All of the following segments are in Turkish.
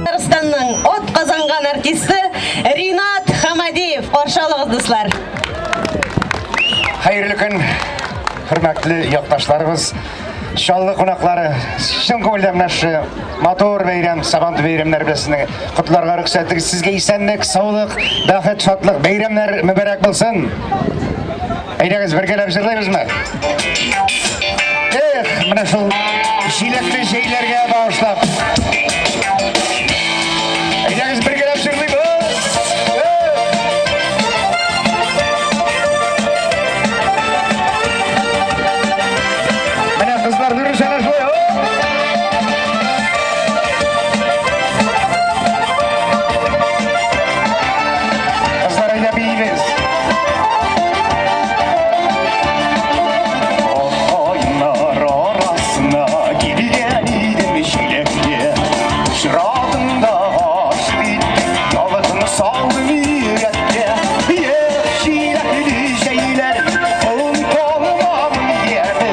Kırgızistan'ın ot kazangan artisti Rinat Hamadiyev. Qarşılığınızlar. Hayırlı gün, hürmetli yoktaşlarımız, şallı konaklары, şın көңілден motor бейрем, сабанды бейремлер білесіне құтыларға рұқсаттық, сізге исәнлік, саулық, бақыт, шатлық, бейремлер мүбәрәк болсын. Әйдәңіз біргелеп жырлаймыз ма? Мына шыл жилетті жейлерге бағыштап. Әйдәңіз біргелеп жырлаймыз. Kızlar durun sana şöyle. Kızlar öyle bir iyiyiz. Oynar arasına giden idim şilekli. Şıradında aç bitti. Yalıtını saldım yürekte. Şilekli şeyler. Olum kolmam yerde.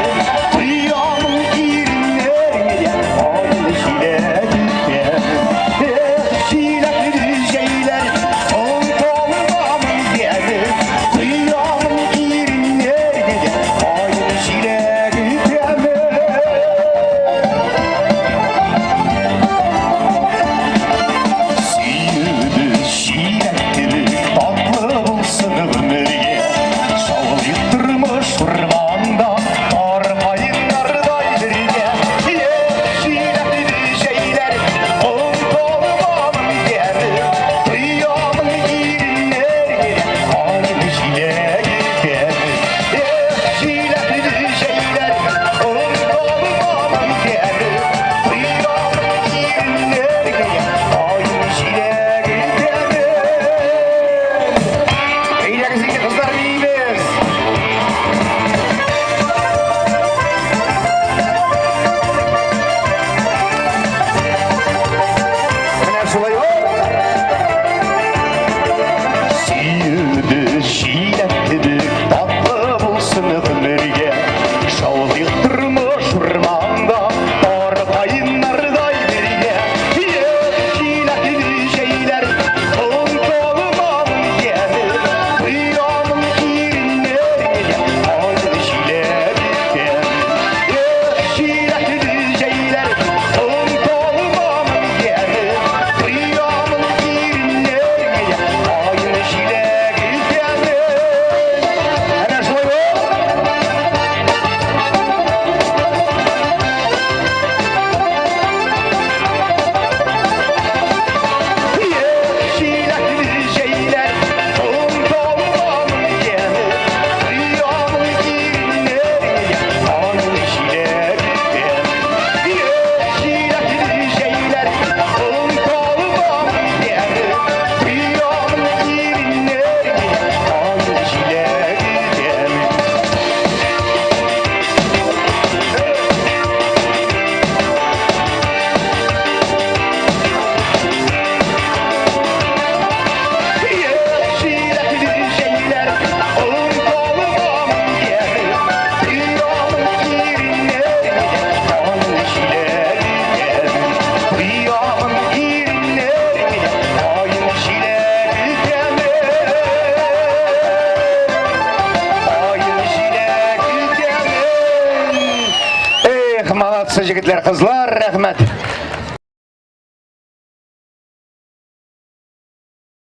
Молодцы жігітлер, қызлар, рахмет.